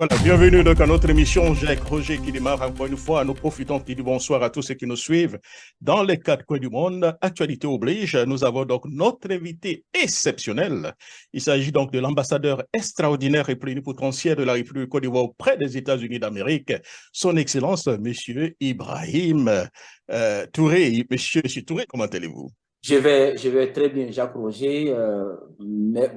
Voilà, bienvenue donc à notre émission Jacques Roger qui démarre encore une fois. Nous profitons de dire bonsoir à tous ceux qui nous suivent dans les quatre coins du monde. Actualité oblige, nous avons donc notre invité exceptionnel. Il s'agit donc de l'ambassadeur extraordinaire et plénipotentiaire de la République de Côte d'Ivoire auprès des États-Unis d'Amérique, son Excellence, Monsieur Ibrahim Touré. Monsieur Touré, comment allez-vous? Je vais très bien, Jacques Roger.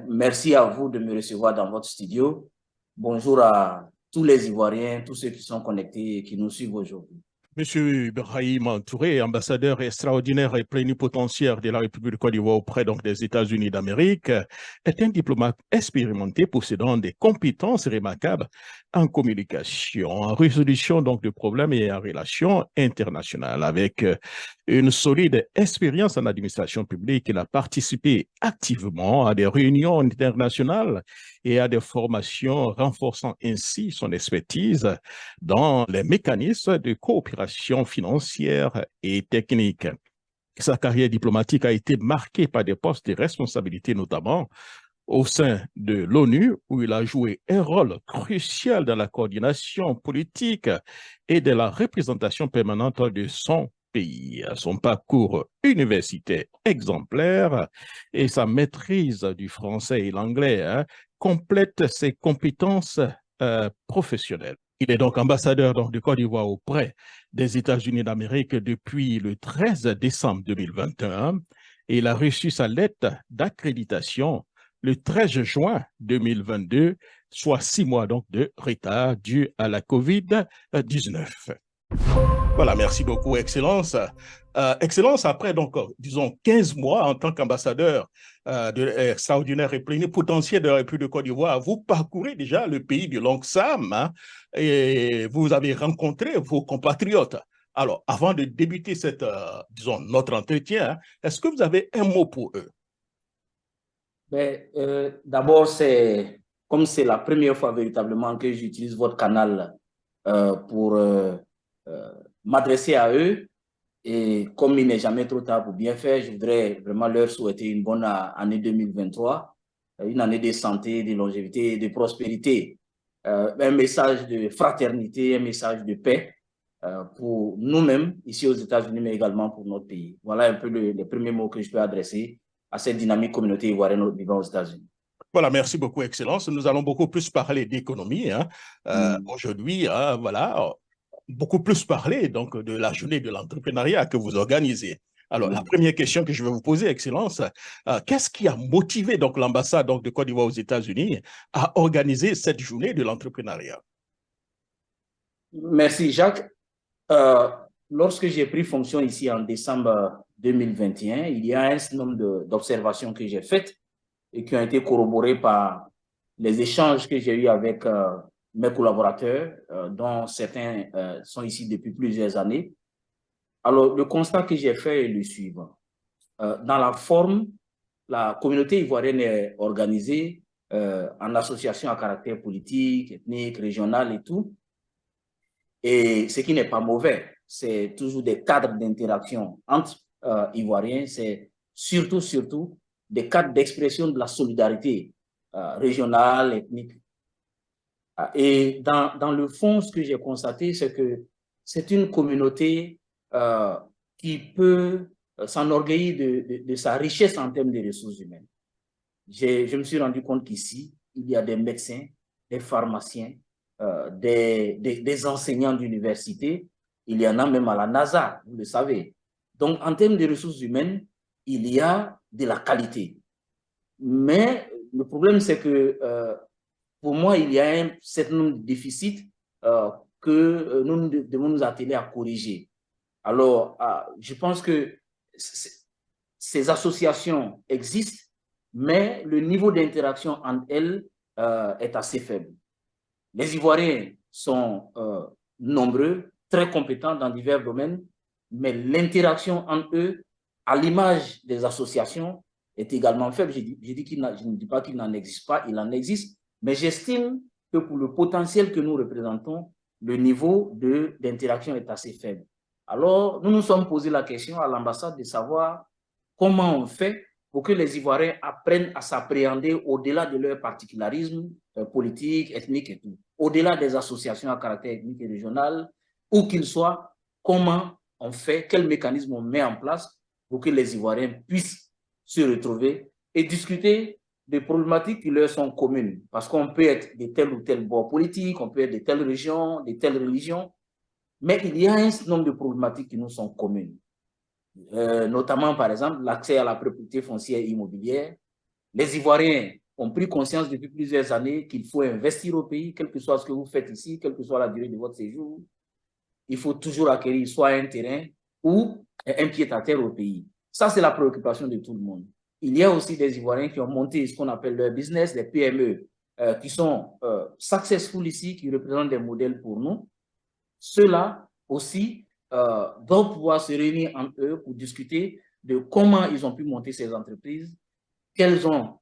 Merci à vous de me recevoir dans votre studio. Bonjour à tous les Ivoiriens, tous ceux qui sont connectés et qui nous suivent aujourd'hui. Monsieur Ibrahim Touré, ambassadeur extraordinaire et plénipotentiaire de la République de Côte d'Ivoire auprès donc, des États-Unis d'Amérique, est un diplomate expérimenté possédant des compétences remarquables en communication, en résolution donc, de problèmes et en relations internationales. Avec une solide expérience en administration publique, il a participé activement à des réunions internationales et à des formations renforçant ainsi son expertise dans les mécanismes de coopération financière et technique. Sa carrière diplomatique a été marquée par des postes de responsabilité, notamment au sein de l'ONU, où il a joué un rôle crucial dans la coordination politique et de la représentation permanente de son pays. Son parcours universitaire exemplaire et sa maîtrise du français et l'anglais complètent ses compétences professionnelles. Il est donc ambassadeur de Côte d'Ivoire auprès des États-Unis d'Amérique depuis le 13 décembre 2021 et il a reçu sa lettre d'accréditation le 13 juin 2022, soit 6 mois donc de retard dû à la COVID-19. Voilà, merci beaucoup, Excellence. Excellence, après donc, disons, 15 mois en tant qu'ambassadeur extraordinaire et plénipotentiaire de la République de Côte d'Ivoire, vous parcourez déjà le pays du Long Sam et vous avez rencontré vos compatriotes. Alors, avant de débuter disons, notre entretien, est-ce que vous avez un mot pour eux? D'abord, comme c'est la première fois véritablement que j'utilise votre canal pour m'adresser à eux, et comme il n'est jamais trop tard pour bien faire, je voudrais vraiment leur souhaiter une bonne année 2023, une année de santé, de longévité, de prospérité, un message de fraternité, un message de paix pour nous-mêmes ici aux États-Unis, mais également pour notre pays. Voilà un peu les premiers mots que je peux adresser à cette dynamique communauté ivoirienne vivant aux États-Unis. Voilà, merci beaucoup, Excellence. Nous allons beaucoup plus parler d'économie aujourd'hui, voilà, beaucoup plus parler donc de la journée de l'entrepreneuriat que vous organisez. Alors, la première question que je vais vous poser, Excellence, qu'est-ce qui a motivé donc l'ambassade de Côte d'Ivoire aux États-Unis à organiser cette journée de l'entrepreneuriat? Merci, Jacques. Euh, Lorsque j'ai pris fonction ici en décembre 2021, il y a un certain nombre d'observations que j'ai faites et qui ont été corroborées par les échanges que j'ai eus avec mes collaborateurs, dont certains sont ici depuis plusieurs années. Alors, le constat que j'ai fait est le suivant. Dans la forme, la communauté ivoirienne est organisée en association à caractère politique, ethnique, régional et tout. Et ce qui n'est pas mauvais, c'est toujours des cadres d'interaction entre Ivoiriens, c'est surtout des cadres d'expression de la solidarité régionale, ethnique. Et dans le fond, ce que j'ai constaté, c'est que c'est une communauté qui peut s'enorgueillir de sa richesse en termes de ressources humaines. Je me suis rendu compte qu'ici, il y a des médecins, des pharmaciens, des enseignants d'université. Il y en a même à la NASA, vous le savez. Donc, en termes de ressources humaines, il y a de la qualité. Mais le problème, c'est que pour moi, il y a un certain nombre de déficits que nous devons nous atteler à corriger. Alors, je pense que ces associations existent, mais le niveau d'interaction entre elles est assez faible. Les Ivoiriens sont nombreux, très compétents dans divers domaines, mais l'interaction entre eux, à l'image des associations, est également faible. Je ne dis pas qu'il n'en existe pas, il en existe, mais j'estime que pour le potentiel que nous représentons, le niveau d'interaction est assez faible. Alors, nous nous sommes posé la question à l'ambassade de savoir comment on fait pour que les Ivoiriens apprennent à s'appréhender au-delà de leurs particularismes politiques, ethniques et tout, au-delà des associations à caractère ethnique et régional, où qu'ils soient, comment on fait, quel mécanisme on met en place pour que les Ivoiriens puissent se retrouver et discuter des problématiques qui leur sont communes. Parce qu'on peut être de tel ou tel bord politique, on peut être de telle région, de telle religion, mais il y a un nombre de problématiques qui nous sont communes. Notamment, par exemple, l'accès à la propriété foncière immobilière. Les Ivoiriens ont pris conscience depuis plusieurs années qu'il faut investir au pays, quel que soit ce que vous faites ici, quelle que soit la durée de votre séjour. Il faut toujours acquérir soit un terrain ou un pied-à-terre au pays. Ça, c'est la préoccupation de tout le monde. Il y a aussi des Ivoiriens qui ont monté ce qu'on appelle leur business, les PME, qui sont successful ici, qui représentent des modèles pour nous. Ceux-là aussi doivent pouvoir se réunir entre eux pour discuter de comment ils ont pu monter ces entreprises, quelles sont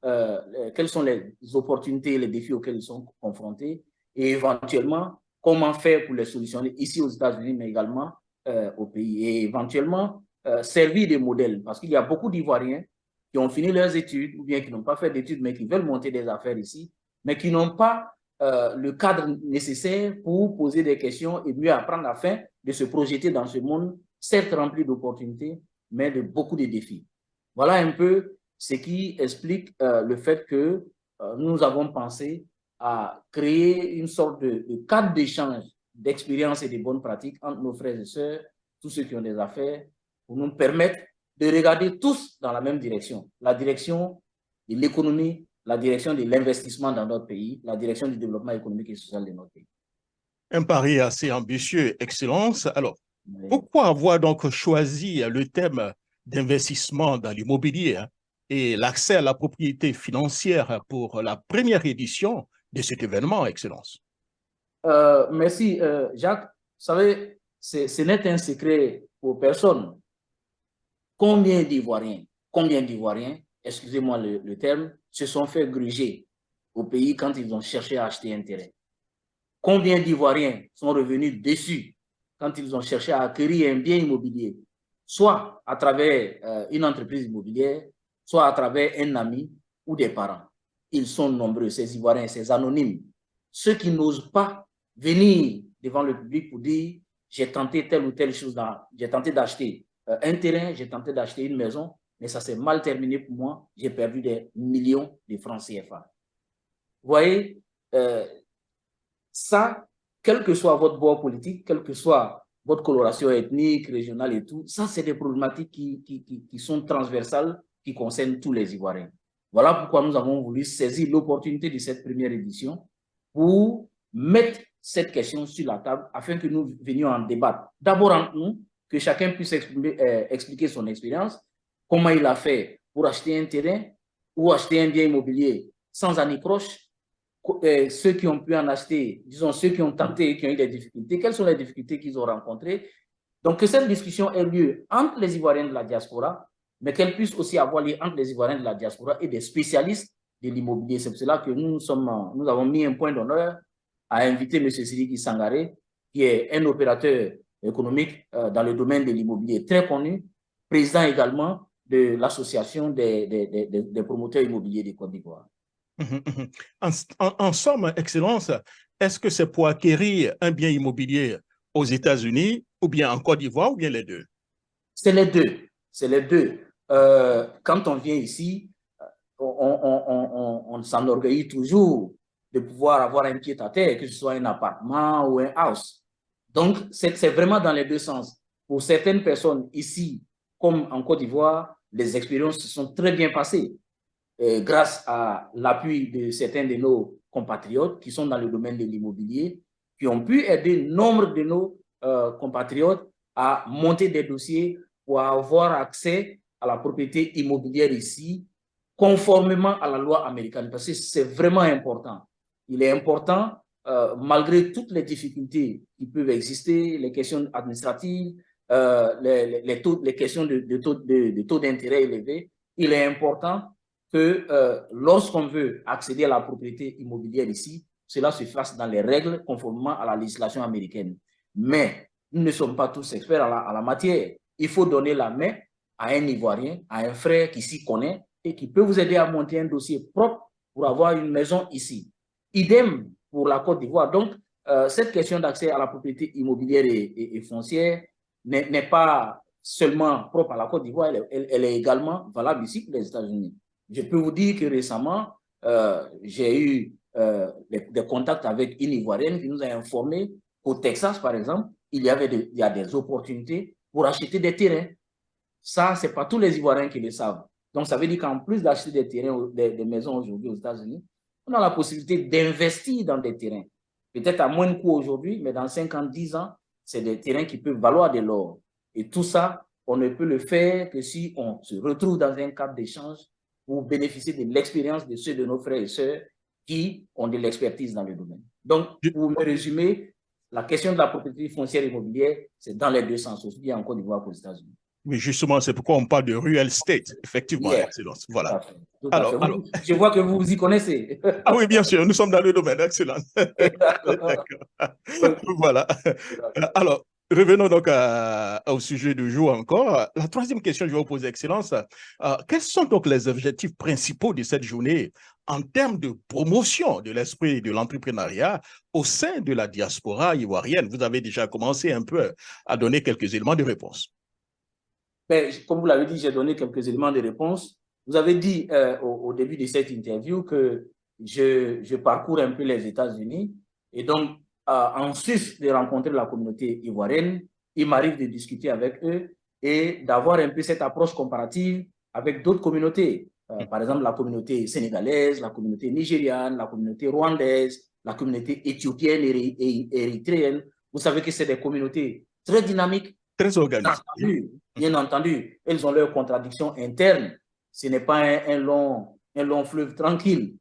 les opportunités et les défis auxquels ils sont confrontés, et éventuellement, comment faire pour les solutionner ici aux États-Unis, mais également au pays. Et éventuellement, servir de modèle, parce qu'il y a beaucoup d'Ivoiriens qui ont fini leurs études, ou bien qui n'ont pas fait d'études, mais qui veulent monter des affaires ici, mais qui n'ont pas le cadre nécessaire pour poser des questions et mieux apprendre afin de se projeter dans ce monde, certes rempli d'opportunités, mais de beaucoup de défis. Voilà un peu ce qui explique le fait que nous avons pensé à créer une sorte de cadre d'échange d'expériences et de bonnes pratiques entre nos frères et sœurs, tous ceux qui ont des affaires, pour nous permettre de regarder tous dans la même direction, la direction de l'économie, la direction de l'investissement dans notre pays, la direction du développement économique et social de notre pays. Un pari assez ambitieux, Excellence. Alors, Oui. pourquoi avoir donc choisi le thème d'investissement dans l'immobilier et l'accès à la propriété financière pour la première édition de cet événement, Excellence? Merci, Jacques. Vous savez, ce n'est un secret pour personne. Combien d'Ivoiriens, excusez-moi le terme, se sont fait gruger au pays quand ils ont cherché à acheter un terrain? Combien d'Ivoiriens sont revenus déçus quand ils ont cherché à acquérir un bien immobilier, soit à travers une entreprise immobilière, soit à travers un ami ou des parents? Ils sont nombreux, ces Ivoiriens, ces anonymes, ceux qui n'osent pas venir devant le public pour dire j'ai tenté telle ou telle chose, j'ai tenté d'acheter un terrain, j'ai tenté d'acheter une maison, mais ça s'est mal terminé pour moi, j'ai perdu des millions de francs CFA. Vous voyez, ça, quel que soit votre bord politique, quelle que soit votre coloration ethnique, régionale et tout, ça, c'est des problématiques qui sont transversales, qui concernent tous les Ivoiriens. Voilà pourquoi nous avons voulu saisir l'opportunité de cette première édition pour mettre cette question sur la table afin que nous venions en débattre. D'abord entre nous, que chacun puisse expliquer son expérience, comment il a fait pour acheter un terrain ou acheter un bien immobilier sans anicroche, ceux qui ont pu en acheter, disons ceux qui ont tenté et qui ont eu des difficultés, quelles sont les difficultés qu'ils ont rencontrées. Donc que cette discussion ait lieu entre les Ivoiriens de la diaspora, mais qu'elle puisse aussi avoir lieu entre les Ivoiriens de la diaspora et des spécialistes de l'immobilier. C'est pour cela que nous avons mis un point d'honneur à inviter M. Sidiki Sangaré, qui est un opérateur économique dans le domaine de l'immobilier très connu, président également de l'association des promoteurs immobiliers de Côte d'Ivoire. En somme, Excellence, est-ce que c'est pour acquérir un bien immobilier aux États-Unis ou bien en Côte d'Ivoire ou bien les deux? C'est les deux. C'est les deux. Quand on vient ici, on s'enorgueillit toujours de pouvoir avoir un pied-à-terre, que ce soit un appartement ou un house. Donc, c'est vraiment dans les deux sens. Pour certaines personnes ici, comme en Côte d'Ivoire, les expériences se sont très bien passées grâce à l'appui de certains de nos compatriotes qui sont dans le domaine de l'immobilier, qui ont pu aider nombre de nos compatriotes à monter des dossiers pour avoir accès à la propriété immobilière ici, conformément à la loi américaine, parce que c'est vraiment important. Il est important, malgré toutes les difficultés qui peuvent exister, les questions administratives, les questions de taux d'intérêt élevés, il est important que lorsqu'on veut accéder à la propriété immobilière ici, cela se fasse dans les règles conformément à la législation américaine. Mais nous ne sommes pas tous experts à la matière. Il faut donner la main à un Ivoirien, à un frère qui s'y connaît, et qui peut vous aider à monter un dossier propre pour avoir une maison ici. Idem pour la Côte d'Ivoire. Donc, cette question d'accès à la propriété immobilière et foncière n'est pas seulement propre à la Côte d'Ivoire, elle est également valable ici pour les États-Unis. Je peux vous dire que récemment, j'ai eu des contacts avec une Ivoirienne qui nous a informé qu'au Texas, par exemple, il y a des opportunités pour acheter des terrains. Ça, ce n'est pas tous les Ivoiriens qui le savent. Donc, ça veut dire qu'en plus d'acheter des terrains, des maisons aujourd'hui aux États-Unis, on a la possibilité d'investir dans des terrains. Peut-être à moins de coût aujourd'hui, mais dans 5 ans, 10 ans, c'est des terrains qui peuvent valoir de l'or. Et tout ça, on ne peut le faire que si on se retrouve dans un cadre d'échange pour bénéficier de l'expérience de ceux de nos frères et sœurs qui ont de l'expertise dans le domaine. Donc, pour me résumer, la question de la propriété foncière immobilière, c'est dans les deux sens, aussi bien en Côte d'Ivoire qu'aux États-Unis. Oui, justement, c'est pourquoi on parle de real estate, effectivement, Yeah. Excellence. Voilà. Tout à fait. Je vois que vous vous y connaissez. Ah oui, bien sûr, nous sommes dans le domaine, excellent. D'accord. Voilà. Alors, revenons donc au sujet du jour encore. La troisième question que je vais vous poser, Excellence. Quels sont donc les objectifs principaux de cette journée en termes de promotion de l'esprit de l'entrepreneuriat au sein de la diaspora ivoirienne? Vous avez déjà commencé un peu à donner quelques éléments de réponse. Mais, comme vous l'avez dit, j'ai donné quelques éléments de réponse. Vous avez dit au début de cette interview que je parcours un peu les États-Unis. Et donc, en sus de rencontrer la communauté ivoirienne, il m'arrive de discuter avec eux et d'avoir un peu cette approche comparative avec d'autres communautés. Par exemple, la communauté sénégalaise, la communauté nigériane, la communauté rwandaise, la communauté éthiopienne et érythréenne. Vous savez que c'est des communautés très dynamiques, très organisées. Bien entendu, elles ont leurs contradictions internes. Ce n'est pas un long fleuve tranquille.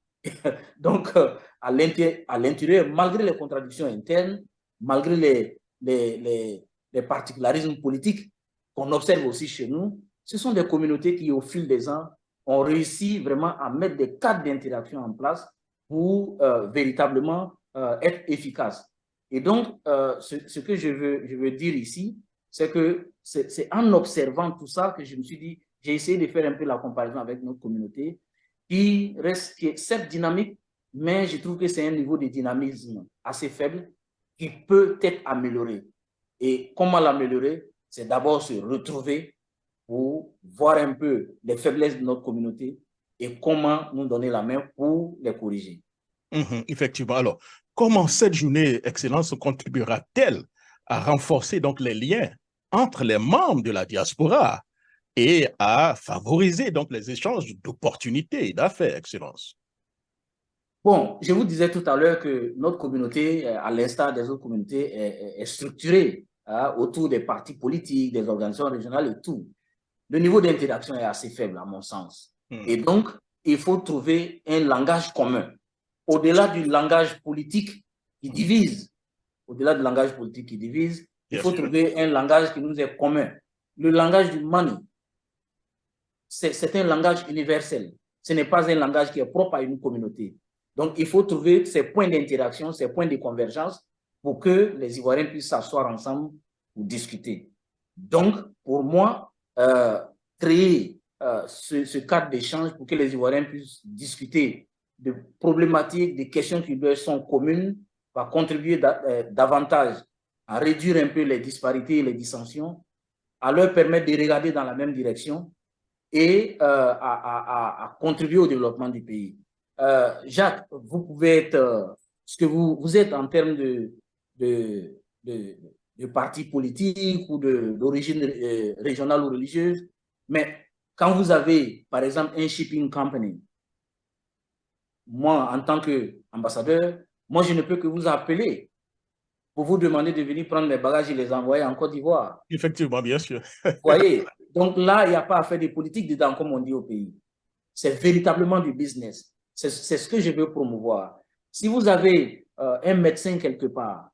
Donc, à l'intérieur, malgré les contradictions internes, malgré les particularismes politiques qu'on observe aussi chez nous, ce sont des communautés qui, au fil des ans, ont réussi vraiment à mettre des cadres d'interaction en place pour véritablement être efficaces. Et donc, ce que je veux dire ici, c'est que c'est en observant tout ça que je me suis dit, j'ai essayé de faire un peu la comparaison avec notre communauté qui est certes dynamique, mais je trouve que c'est un niveau de dynamisme assez faible qui peut être amélioré. Et comment l'améliorer? C'est d'abord se retrouver pour voir un peu les faiblesses de notre communauté et comment nous donner la main pour les corriger. Effectivement. Alors, comment cette journée Excellence contribuera-t-elle à renforcer donc les liens entre les membres de la diaspora et à favoriser donc les échanges d'opportunités et d'affaires, Excellence? Bon, je vous disais tout à l'heure que notre communauté, à l'instar des autres communautés, est structurée autour des partis politiques, des organisations régionales et tout. Le niveau d'interaction est assez faible, à mon sens. Et donc, il faut trouver un langage commun. Au-delà du langage politique qui divise, il faut trouver un langage qui nous est commun. Le langage du money, c'est un langage universel. Ce n'est pas un langage qui est propre à une communauté. Donc, il faut trouver ces points d'interaction, ces points de convergence pour que les Ivoiriens puissent s'asseoir ensemble pour discuter. Donc, pour moi, créer ce cadre d'échange pour que les Ivoiriens puissent discuter de problématiques, des questions qui leur sont communes, va contribuer davantage à réduire un peu les disparités et les dissensions, à leur permettre de regarder dans la même direction et à contribuer au développement du pays. Jacques, vous pouvez être ce que vous êtes en termes de parti politique ou d'origine régionale ou religieuse, mais quand vous avez, par exemple, un shipping company, moi, en tant qu'ambassadeur, moi, je ne peux que vous appeler pour vous demander de venir prendre mes bagages et les envoyer en Côte d'Ivoire. Effectivement, bien sûr. Vous voyez, donc là, il n'y a pas à faire de politique dedans, comme on dit au pays. C'est véritablement du business. C'est ce que je veux promouvoir. Si vous avez un médecin quelque part,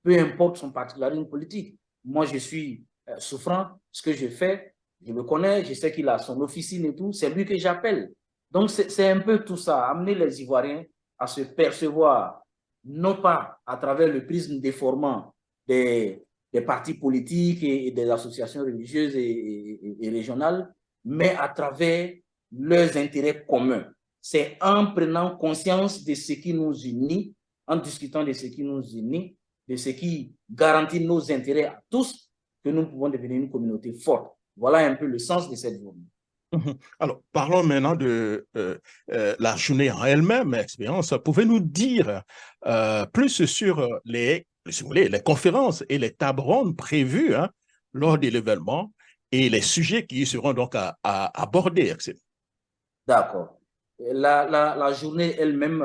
peu importe son particularisme politique, moi, je suis souffrant, ce que je fais, je le connais, je sais qu'il a son officine et tout, c'est lui que j'appelle. Donc, c'est un peu tout ça, amener les Ivoiriens à se percevoir, non pas à travers le prisme déformant des partis politiques et des associations religieuses et régionales, mais à travers leurs intérêts communs. C'est en prenant conscience de ce qui nous unit, en discutant de ce qui nous unit, de ce qui garantit nos intérêts à tous, que nous pouvons devenir une communauté forte. Voilà un peu le sens de cette journée. Alors, parlons maintenant de la journée en elle-même, expérience. Pouvez-nous dire plus sur si vous voulez, les conférences et les tables rondes prévues lors de l'événement et les sujets qui seront donc à aborder? D'accord. La journée elle-même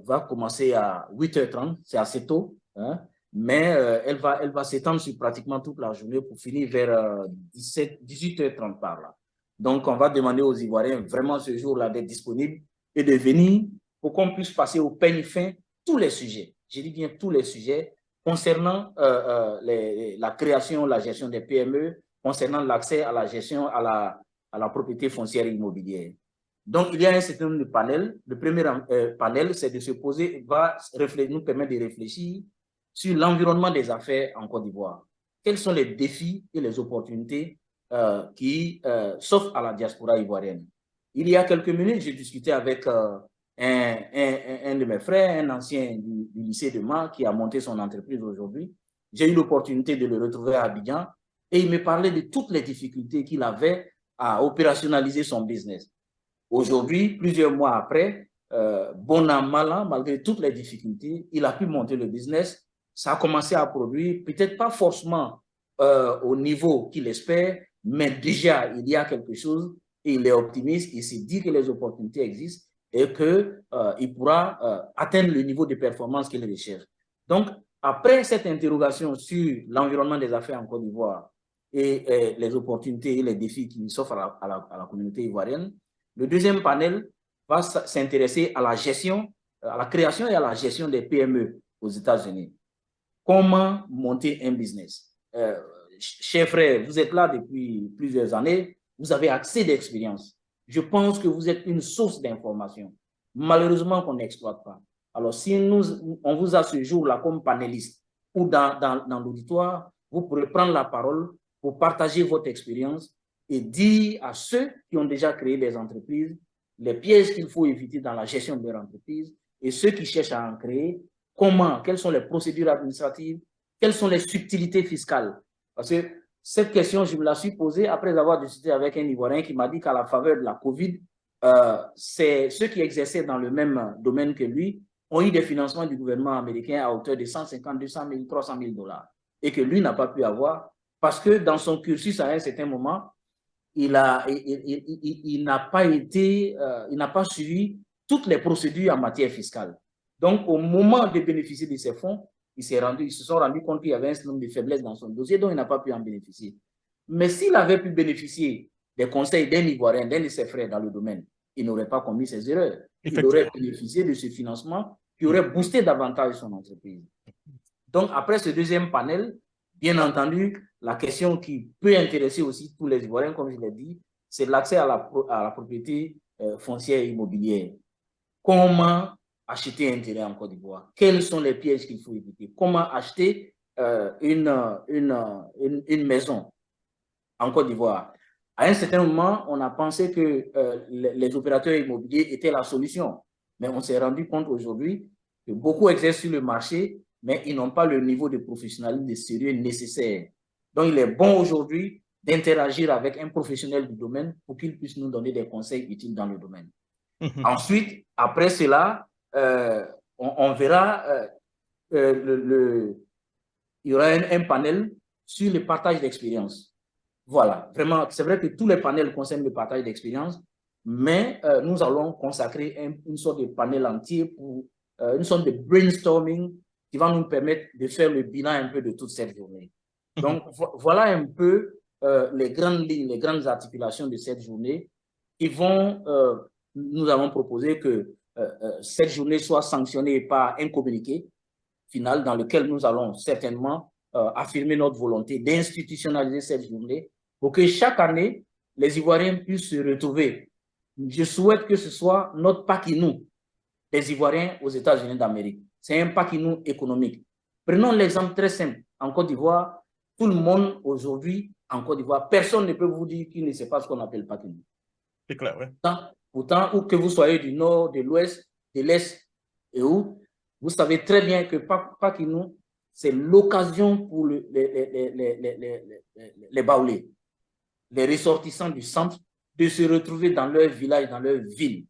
va commencer à 8h30, c'est assez tôt, hein, mais elle va s'étendre sur pratiquement toute la journée pour finir vers 18h30 par là. Donc, on va demander aux Ivoiriens vraiment ce jour-là d'être disponibles et de venir pour qu'on puisse passer au peigne fin tous les sujets. Je dis bien tous les sujets concernant la création, la gestion des PME, concernant l'accès à la gestion, à la propriété foncière immobilière. Donc, il y a un certain nombre de panels. Le premier panel, c'est de se poser, nous permettre de réfléchir sur l'environnement des affaires en Côte d'Ivoire. Quels sont les défis et les opportunités qui s'offrent à la diaspora ivoirienne? Il y a quelques minutes, j'ai discuté avec un de mes frères, un ancien du lycée de Mans qui a monté son entreprise aujourd'hui. J'ai eu l'opportunité de le retrouver à Abidjan et il me parlait de toutes les difficultés qu'il avait à opérationnaliser son business. Aujourd'hui, plusieurs mois après, bon an, mal an, malgré toutes les difficultés, il a pu monter le business. Ça a commencé à produire, peut-être pas forcément au niveau qu'il espère, mais déjà, il y a quelque chose et il est optimiste. Il se dit que les opportunités existent et qu'il pourra atteindre le niveau de performance qu'il recherche. Donc, après cette interrogation sur l'environnement des affaires en Côte d'Ivoire et les opportunités et les défis qui s'offrent à la communauté ivoirienne, le deuxième panel va s'intéresser à la gestion, à la création et à la gestion des PME aux États-Unis. Comment monter un business? Chers frères, vous êtes là depuis plusieurs années, vous avez assez d'expérience. Je pense que vous êtes une source d'information. Malheureusement, qu'on n'exploite pas. Alors, si on vous a ce jour-là comme panéliste ou dans l'auditoire, vous pourrez prendre la parole pour partager votre expérience et dire à ceux qui ont déjà créé des entreprises les pièges qu'il faut éviter dans la gestion de leur entreprise et ceux qui cherchent à en créer, quelles sont les procédures administratives, quelles sont les subtilités fiscales. Parce que cette question, je me la suis posée après avoir discuté avec un Ivoirien qui m'a dit qu'à la faveur de la COVID, c'est ceux qui exerçaient dans le même domaine que lui ont eu des financements du gouvernement américain à hauteur de 150, 200 000, 300 000 dollars et que lui n'a pas pu avoir parce que dans son cursus à un certain moment, il n'a pas suivi toutes les procédures en matière fiscale. Donc, au moment de bénéficier de ces fonds, ils se sont rendus compte qu'il y avait un certain nombre de faiblesses dans son dossier, dont il n'a pas pu en bénéficier. Mais s'il avait pu bénéficier des conseils d'un Ivoirien, d'un de ses frères dans le domaine, il n'aurait pas commis ces erreurs. Il aurait bénéficié de ce financement qui aurait boosté davantage son entreprise. Donc, après ce deuxième panel, bien entendu, la question qui peut intéresser aussi tous les Ivoiriens, comme je l'ai dit, c'est l'accès à la propriété foncière immobilière. Comment acheter un terrain en Côte d'Ivoire? Quels sont les pièges qu'il faut éviter? Comment acheter une maison en Côte d'Ivoire? À un certain moment, on a pensé que les opérateurs immobiliers étaient la solution. Mais on s'est rendu compte aujourd'hui que beaucoup exercent sur le marché, mais ils n'ont pas le niveau de professionnalisme, de sérieux nécessaire. Donc, il est bon aujourd'hui d'interagir avec un professionnel du domaine pour qu'il puisse nous donner des conseils utiles dans le domaine. Ensuite, après cela, on verra, il y aura un panel sur le partage d'expérience. Voilà, vraiment, c'est vrai que tous les panels concernent le partage d'expérience, mais nous allons consacrer une sorte de panel entier pour une sorte de brainstorming qui va nous permettre de faire le bilan un peu de toute cette journée. Donc, voilà un peu les grandes lignes, les grandes articulations de cette journée qui vont, nous avons proposé que cette journée soit sanctionnée par un communiqué final dans lequel nous allons certainement affirmer notre volonté d'institutionnaliser cette journée pour que chaque année, les Ivoiriens puissent se retrouver. Je souhaite que ce soit notre Pakinou des Ivoiriens aux États-Unis d'Amérique. C'est un Pakinou économique. Prenons l'exemple très simple. En Côte d'Ivoire, tout le monde aujourd'hui, en Côte d'Ivoire, personne ne peut vous dire qu'il ne sait pas ce qu'on appelle Pakinou. C'est clair, oui. Pourtant, où que vous soyez du nord, de l'ouest, de l'est et où, vous savez très bien que Paquinou, c'est l'occasion pour les Baoulés, les ressortissants du centre, de se retrouver dans leur village, dans leur ville,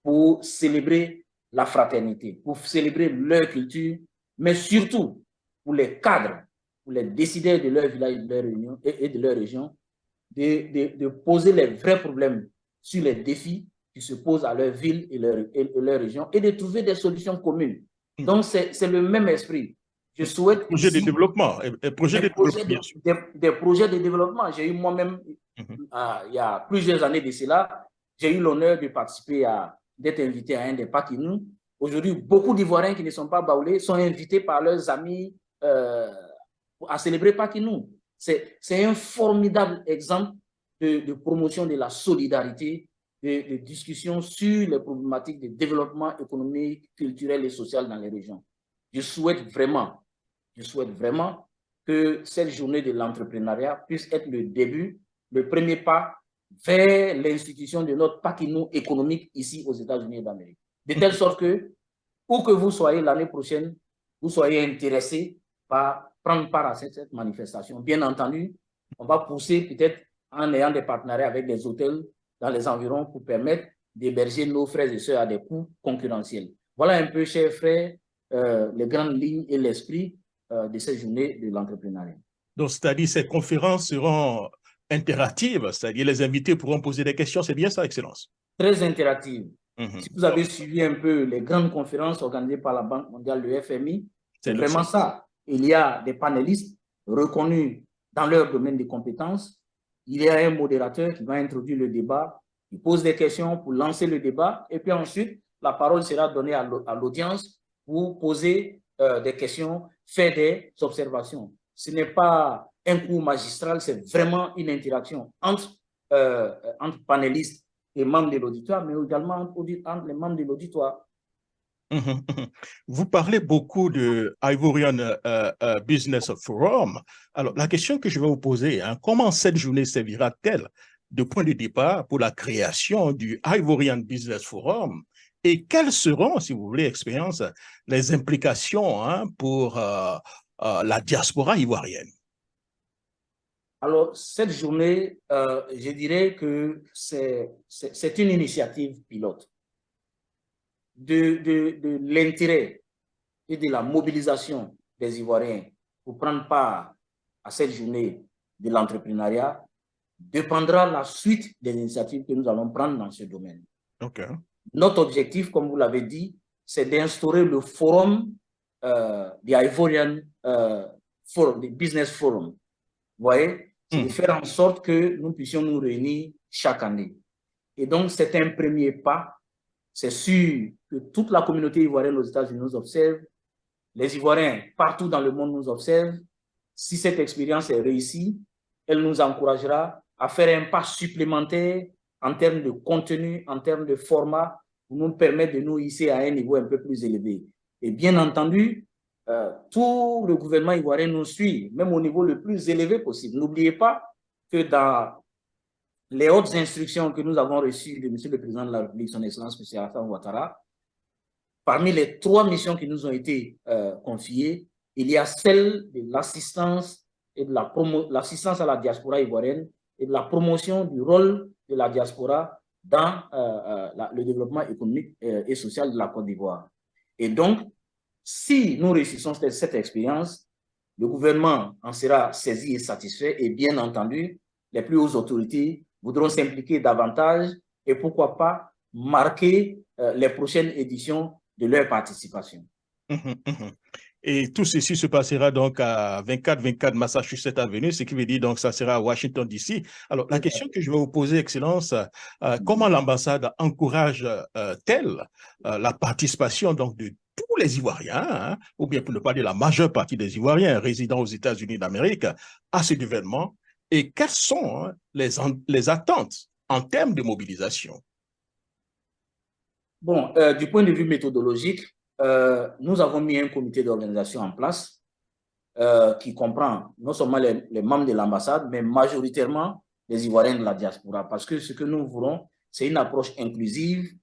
pour célébrer la fraternité, pour célébrer leur culture, mais surtout pour les cadres, pour les décideurs de leur village de leur réunion, et de leur région, de poser les vrais problèmes sur les défis qui se posent à leur ville et leur région et de trouver des solutions communes. Donc, c'est le même esprit. Je souhaite projet de développement, des projets de développement. J'ai eu moi-même, il y a plusieurs années de cela, j'ai eu l'honneur de participer d'être invité à un des Paquinou. Aujourd'hui, beaucoup d'Ivoiriens qui ne sont pas baoulés sont invités par leurs amis à célébrer Paquinou. C'est un formidable exemple de promotion de la solidarité, de discussion sur les problématiques de développement économique, culturel et social dans les régions. Je souhaite vraiment que cette journée de l'entrepreneuriat puisse être le début, le premier pas vers l'institution de notre Paquinou économique ici aux États-Unis d'Amérique. De telle sorte que, où que vous soyez l'année prochaine, vous soyez intéressé par prendre part à cette manifestation. Bien entendu, on va pousser peut-être en ayant des partenariats avec des hôtels dans les environs pour permettre d'héberger nos frères et sœurs à des coûts concurrentiels. Voilà un peu, chers frères, les grandes lignes et l'esprit de cette journée de l'entrepreneuriat. Donc, c'est-à-dire ces conférences seront interactives, c'est-à-dire les invités pourront poser des questions, c'est bien ça, Excellence? Très interactives. Si vous avez suivi un peu les grandes conférences organisées par la Banque mondiale, le FMI, c'est vraiment ça. Il y a des panélistes reconnus dans leur domaine de compétences. Il y a un modérateur qui va introduire le débat, qui pose des questions pour lancer le débat, et puis ensuite, la parole sera donnée à l'audience pour poser des questions, faire des observations. Ce n'est pas un cours magistral, c'est vraiment une interaction entre panélistes et membres de l'auditoire, mais également entre les membres de l'auditoire. Vous parlez beaucoup de Ivorian Business Forum. Alors, la question que je vais vous poser, comment cette journée servira-t-elle de point de départ pour la création du Ivorian Business Forum et quelles seront, si vous voulez, expérience, les implications pour la diaspora ivoirienne? Alors, cette journée, je dirais que c'est une initiative pilote. De l'intérêt et de la mobilisation des Ivoiriens pour prendre part à cette journée de l'entrepreneuriat dépendra la suite des initiatives que nous allons prendre dans ce domaine. Okay. Notre objectif, comme vous l'avez dit, c'est d'instaurer le forum, the Ivorian Forum, the Business Forum. Vous voyez, c'est de faire en sorte que nous puissions nous réunir chaque année. Et donc, c'est un premier pas. C'est sûr que toute la communauté ivoirienne aux États-Unis nous observe, les Ivoiriens partout dans le monde nous observent. Si cette expérience est réussie, elle nous encouragera à faire un pas supplémentaire en termes de contenu, en termes de format, pour nous permettre de nous hisser à un niveau un peu plus élevé. Et bien entendu, tout le gouvernement ivoirien nous suit, même au niveau le plus élevé possible. N'oubliez pas que dans les hautes instructions que nous avons reçues de M. le Président de la République, son Excellence M. Alassane Ouattara, parmi les 3 missions qui nous ont été confiées, il y a celle de l'assistance et de l'assistance à la diaspora ivoirienne et de la promotion du rôle de la diaspora dans le développement économique et social de la Côte d'Ivoire. Et donc, si nous réussissons cette expérience, le gouvernement en sera saisi et satisfait et bien entendu, les plus hautes autorités voudront s'impliquer davantage et pourquoi pas marquer les prochaines éditions de leur participation. Et tout ceci se passera donc à 24 Massachusetts Avenue, ce qui veut dire donc ça sera à Washington DC. Alors la question que je vais vous poser, Excellence, comment l'ambassade encourage-t-elle la participation donc de tous les Ivoiriens, ou bien pour ne pas dire la majeure partie des Ivoiriens résidant aux États-Unis d'Amérique à cet événement, et quelles sont les attentes en termes de mobilisation? Bon, du point de vue méthodologique, nous avons mis un comité d'organisation en place qui comprend non seulement les membres de l'ambassade, mais majoritairement des Ivoiriens de la diaspora. Parce que ce que nous voulons, c'est une approche inclusive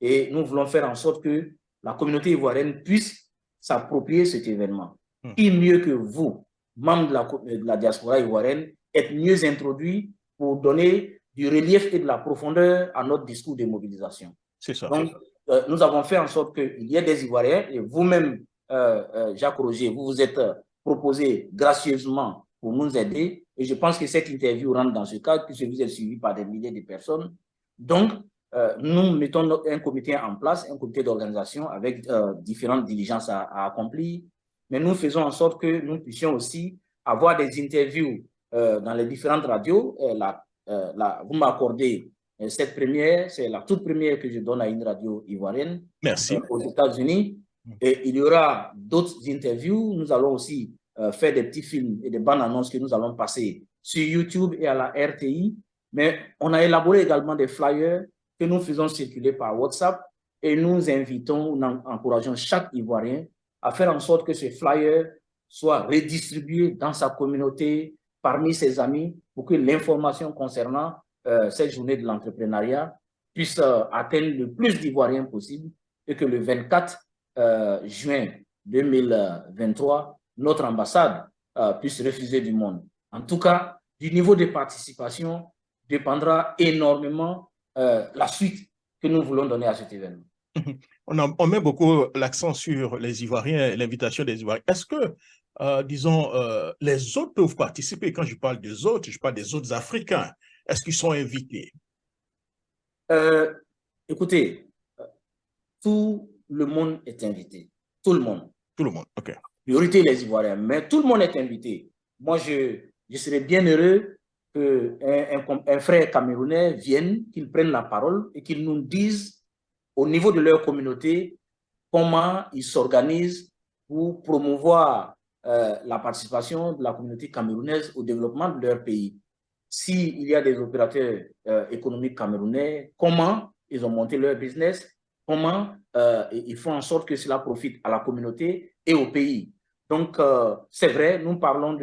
et nous voulons faire en sorte que la communauté ivoirienne puisse s'approprier cet événement. Qui mieux que vous, membres de la diaspora ivoirienne, êtes mieux introduits pour donner du relief et de la profondeur à notre discours de mobilisation. C'est ça. Donc, nous avons fait en sorte qu'il y ait des Ivoiriens et vous-même, Jacques Roger, vous vous êtes proposé gracieusement pour nous aider. Et je pense que cette interview rentre dans ce cadre, puisque vous êtes suivi par des milliers de personnes. Donc, nous mettons un comité en place, un comité d'organisation avec différentes diligences à accomplir. Mais nous faisons en sorte que nous puissions aussi avoir des interviews dans les différentes radios. Vous m'accordez cette première, c'est la toute première que je donne à une radio ivoirienne. Merci. Aux États-Unis. Et il y aura d'autres interviews. Nous allons aussi faire des petits films et des bandes annonces que nous allons passer sur YouTube et à la RTI. Mais on a élaboré également des flyers que nous faisons circuler par WhatsApp et nous invitons, nous encourageons chaque Ivoirien à faire en sorte que ce flyer soit redistribué dans sa communauté, parmi ses amis, pour que l'information concernant cette journée de l'entrepreneuriat puisse atteindre le plus d'Ivoiriens possible et que le 24 juin 2023, notre ambassade puisse refuser du monde. En tout cas, du niveau de participation dépendra énormément la suite que nous voulons donner à cet événement. On met beaucoup l'accent sur les Ivoiriens, l'invitation des Ivoiriens. Est-ce que, disons, les autres peuvent participer? Quand je parle des autres, je parle des autres Africains. Est-ce qu'ils sont invités? Écoutez, tout le monde est invité. Tout le monde. Tout le monde, OK. Priorité les Ivoiriens, mais tout le monde est invité. Moi, je serais bien heureux qu'un frère camerounais vienne, qu'il prenne la parole et qu'il nous dise au niveau de leur communauté comment ils s'organisent pour promouvoir la participation de la communauté camerounaise au développement de leur pays. S'il y a des opérateurs économiques camerounais, comment ils ont monté leur business, comment ils font en sorte que cela profite à la communauté et au pays. Donc, c'est vrai, nous parlons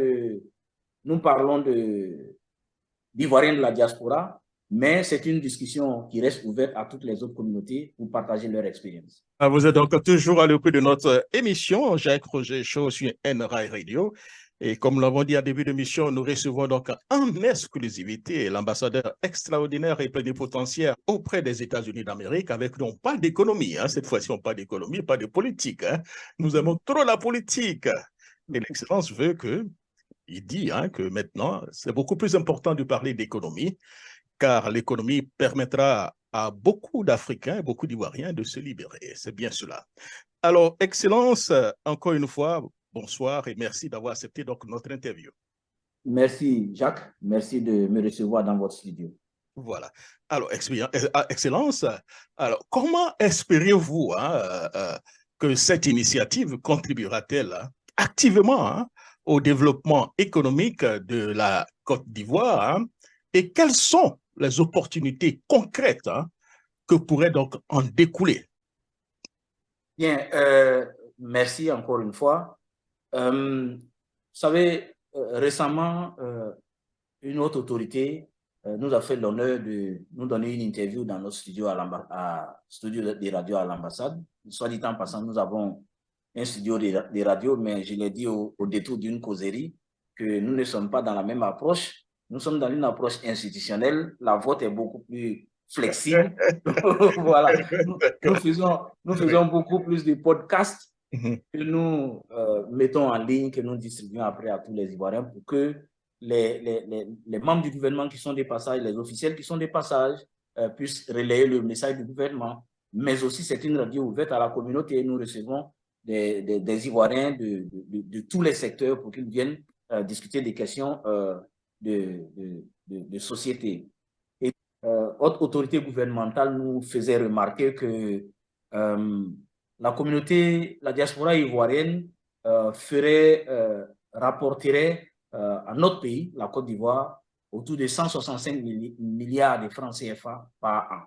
d'Ivoiriens de la diaspora, mais c'est une discussion qui reste ouverte à toutes les autres communautés pour partager leur expérience. Vous êtes donc toujours à l'écoute de notre émission, Jacques Roger Show sur NRI Radio. Et comme nous l'avons dit en début d'émission, nous recevons donc en exclusivité l'ambassadeur extraordinaire et plénipotentiaire auprès des États-Unis d'Amérique avec nous. On parle d'économie, hein. Cette fois-ci on parle d'économie, pas de politique. Hein. Nous aimons trop la politique. Et l'Excellence veut que, il dit que maintenant, c'est beaucoup plus important de parler d'économie, car l'économie permettra à beaucoup d'Africains, beaucoup d'Ivoiriens de se libérer. C'est bien cela. Alors, Excellence, encore une fois, bonsoir et merci d'avoir accepté donc notre interview. Merci, Jacques. Merci de me recevoir dans votre studio. Voilà. Alors, Excellence, alors, comment espérez-vous que cette initiative contribuera-t-elle activement au développement économique de la Côte d'Ivoire et quelles sont les opportunités concrètes que pourraient donc en découler? Bien, merci encore une fois. Vous savez, récemment, une autre autorité nous a fait l'honneur de nous donner une interview dans notre studio studio des radios à l'ambassade. Soit dit en passant, nous avons un studio des radios, mais je l'ai dit au détour d'une causerie que nous ne sommes pas dans la même approche. Nous sommes dans une approche institutionnelle. La vôtre est beaucoup plus flexible. Voilà. Nous faisons beaucoup plus de podcasts que nous mettons en ligne, que nous distribuons après à tous les Ivoiriens pour que les membres du gouvernement qui sont des passages, les officiels qui sont des passages puissent relayer le message du gouvernement. Mais aussi, c'est une radio ouverte à la communauté. Nous recevons des Ivoiriens de tous les secteurs pour qu'ils viennent discuter des questions de société. Et autre autorité gouvernementale nous faisait remarquer que la communauté, la diaspora ivoirienne rapporterait à notre pays, la Côte d'Ivoire, autour de 165 milliards de francs CFA par an.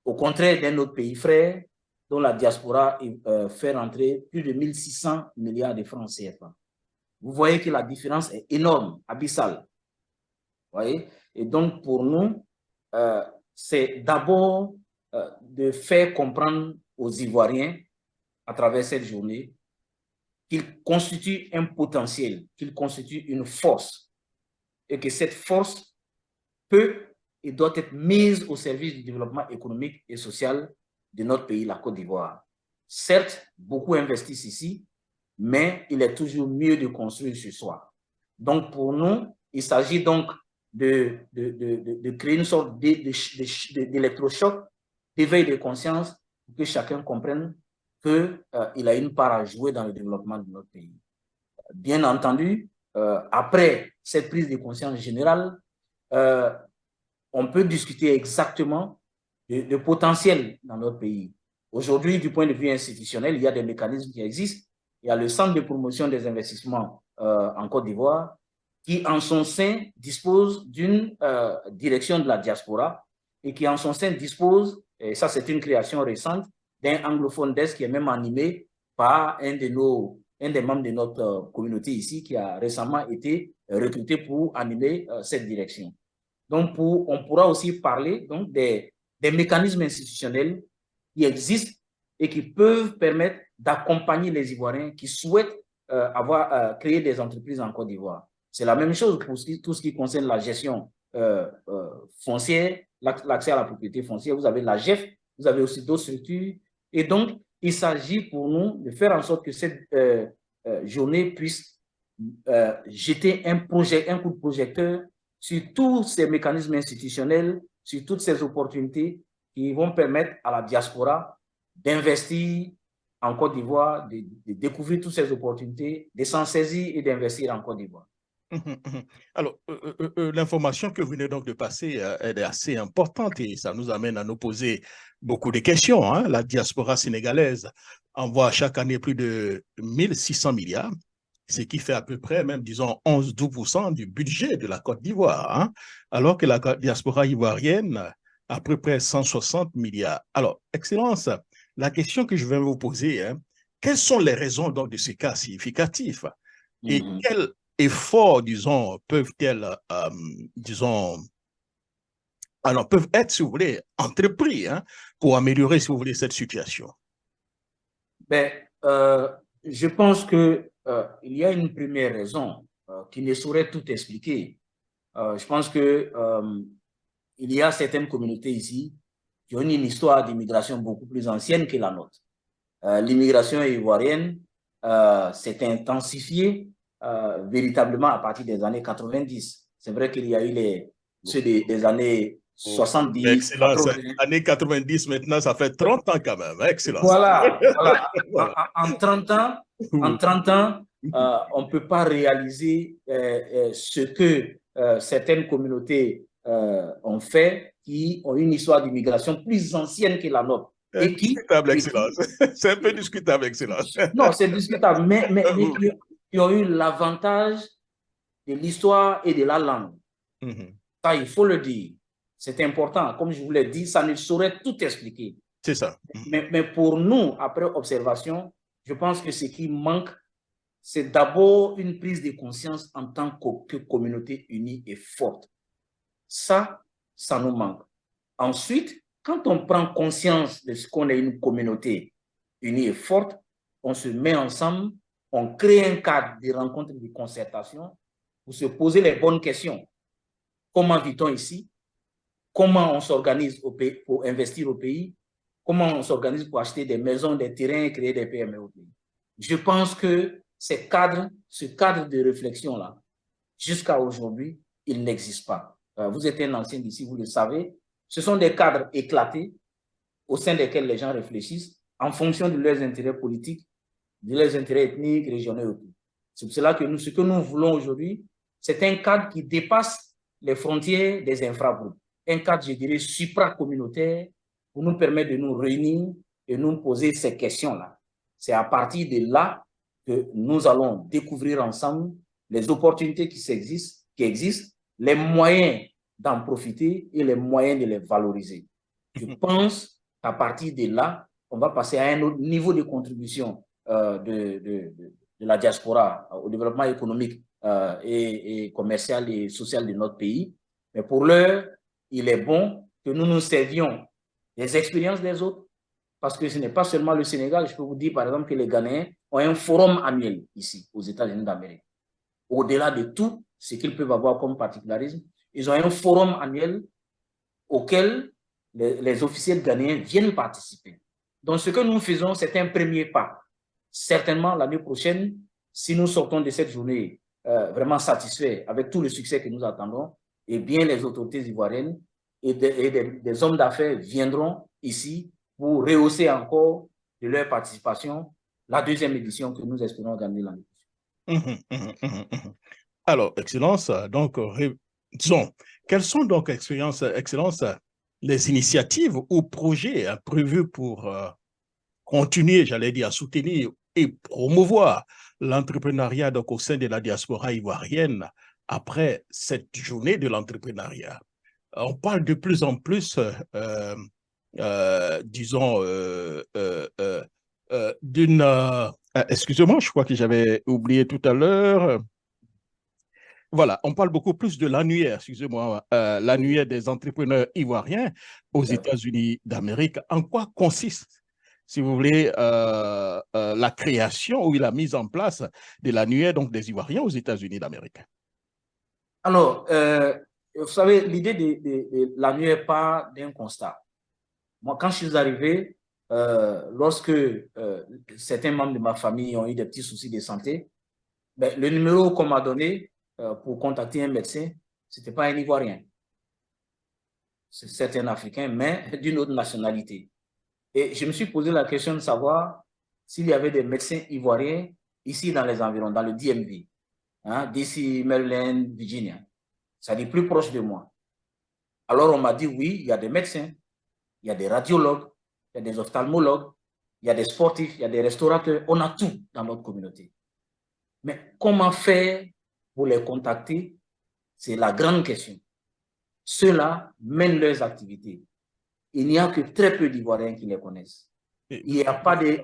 Au contraire d'un autre pays frère, dont la diaspora fait rentrer plus de 1600 milliards de francs CFA. Vous voyez que la différence est énorme, abyssale. Vous voyez? Et donc, pour nous, c'est d'abord de faire comprendre aux Ivoiriens, à travers cette journée, qu'ils constituent un potentiel, qu'ils constituent une force, et que cette force peut et doit être mise au service du développement économique et social de notre pays, la Côte d'Ivoire. Certes, beaucoup investissent ici, mais il est toujours mieux de construire sur soi. Donc, pour nous, il s'agit donc de créer une sorte d'électrochoc, d'éveil de conscience, pour que chacun comprenne qu'il a une part à jouer dans le développement de notre pays. Bien entendu, après cette prise de conscience générale, on peut discuter exactement de potentiel dans notre pays. Aujourd'hui, du point de vue institutionnel, il y a des mécanismes qui existent. Il y a le Centre de promotion des investissements en Côte d'Ivoire qui, en son sein, dispose d'une direction de la diaspora et qui, en son sein, dispose, et ça c'est une création récente, d'un anglophone desk qui est même animé par un des membres de notre communauté ici qui a récemment été recruté pour animer cette direction. Donc, on pourra aussi parler donc, des mécanismes institutionnels qui existent et qui peuvent permettre d'accompagner les Ivoiriens qui souhaitent créer des entreprises en Côte d'Ivoire. C'est la même chose pour tout ce qui concerne la gestion foncière, l'accès à la propriété foncière. Vous avez la GEF, vous avez aussi d'autres structures. Et donc, il s'agit pour nous de faire en sorte que cette journée puisse jeter un coup de projecteur sur tous ces mécanismes institutionnels, sur toutes ces opportunités qui vont permettre à la diaspora d'investir en Côte d'Ivoire, de découvrir toutes ces opportunités, de s'en saisir et d'investir en Côte d'Ivoire. Alors, l'information que vous venez donc de passer est assez importante et ça nous amène à nous poser beaucoup de questions. Hein. La diaspora sénégalaise envoie chaque année plus de 1600 milliards, ce qui fait à peu près, même disons, 11-12% du budget de la Côte d'Ivoire, hein, alors que la diaspora ivoirienne a à peu près 160 milliards. Alors, Excellence, la question que je vais vous poser, hein, quelles sont les raisons donc, de ces cas significatifs et quels efforts, disons, peuvent-elles, peuvent être, si vous voulez, entrepris hein, pour améliorer, si vous voulez, cette situation? Ben, je pense que il y a une première raison qui ne saurait tout expliquer. Je pense que il y a certaines communautés ici qui ont une histoire d'immigration beaucoup plus ancienne que la nôtre. L'immigration ivoirienne s'est intensifiée véritablement à partir des années 90. C'est vrai qu'il y a eu ceux des années 70, excellence. 80. Années 90, maintenant, ça fait 30 ans quand même. Excellence. Voilà. En 30 ans, on ne peut pas réaliser ce que certaines communautés ont fait, qui ont une histoire d'immigration plus ancienne que la nôtre. Discutable, Excellence. C'est un peu discutable, Excellence. Non, c'est discutable, mais qui ont eu l'avantage de l'histoire et de la langue. Ça, il faut le dire. C'est important. Comme je vous l'ai dit, ça ne saurait tout expliquer. C'est ça. Mais pour nous, après observation, je pense que ce qui manque, c'est d'abord une prise de conscience en tant que communauté unie et forte. Ça nous manque. Ensuite, quand on prend conscience de ce qu'on est une communauté unie et forte, on se met ensemble, on crée un cadre de rencontres et de concertation pour se poser les bonnes questions. Comment vit-on ici? Comment on s'organise pour investir au pays? Comment on s'organise pour acheter des maisons, des terrains et créer des PME au pays? Je pense que ce cadre de réflexion-là, jusqu'à aujourd'hui, il n'existe pas. Vous êtes un ancien d'ici, vous le savez. Ce sont des cadres éclatés au sein desquels les gens réfléchissent en fonction de leurs intérêts politiques, de leurs intérêts ethniques, régionaux. C'est pour cela que ce que nous voulons aujourd'hui, c'est un cadre qui dépasse les frontières des infragroupes. Un cadre, je dirais, supra-communautaire pour nous permettre de nous réunir et nous poser ces questions-là. C'est à partir de là que nous allons découvrir ensemble les opportunités qui existent, les moyens d'en profiter et les moyens de les valoriser. Je pense qu'à partir de là, on va passer à un autre niveau de contribution de la diaspora au développement économique et commercial et social de notre pays. Mais pour l'heure, il est bon que nous nous servions des expériences des autres, parce que ce n'est pas seulement le Sénégal. Je peux vous dire, par exemple, que les Ghanéens ont un forum annuel ici, aux États-Unis d'Amérique. Au-delà de tout ce qu'ils peuvent avoir comme particularisme, ils ont un forum annuel auquel les officiels ghanéens viennent participer. Donc, ce que nous faisons, c'est un premier pas. Certainement, l'année prochaine, si nous sortons de cette journée vraiment satisfaits avec tout le succès que nous attendons, eh bien, les autorités ivoiriennes et des hommes d'affaires viendront ici pour rehausser encore de leur participation la deuxième édition que nous espérons gagner l'année prochaine. Alors, Excellence, donc, disons, quelles sont donc, Excellence, les initiatives ou projets prévus pour continuer, j'allais dire, à soutenir et promouvoir l'entrepreneuriat au sein de la diaspora ivoirienne après cette journée de l'entrepreneuriat? On parle de plus en plus, disons, d'une... excusez-moi, je crois que j'avais oublié tout à l'heure. Voilà, on parle beaucoup plus de l'annuaire, excusez-moi, l'annuaire des entrepreneurs ivoiriens aux États-Unis d'Amérique. En quoi consiste, si vous voulez, la création ou la mise en place de l'annuaire donc des Ivoiriens aux États-Unis d'Amérique? Alors, vous savez, l'idée de l'annuaire part d'un constat. Moi, quand je suis arrivé, lorsque certains membres de ma famille ont eu des petits soucis de santé, ben, le numéro qu'on m'a donné pour contacter un médecin, ce n'était pas un Ivoirien. C'est un Africain, mais d'une autre nationalité. Et je me suis posé la question de savoir s'il y avait des médecins ivoiriens ici dans les environs, dans le DMV, hein, d'ici Maryland, Virginia, c'est-à-dire plus proche de moi. Alors on m'a dit oui, il y a des médecins, il y a des radiologues, il y a des ophtalmologues, il y a des sportifs, il y a des restaurateurs, on a tout dans notre communauté. Mais comment faire pour les contacter? C'est la grande question. Ceux-là mènent leurs activités. Il n'y a que très peu d'Ivoiriens qui les connaissent. Il n'y a pas de...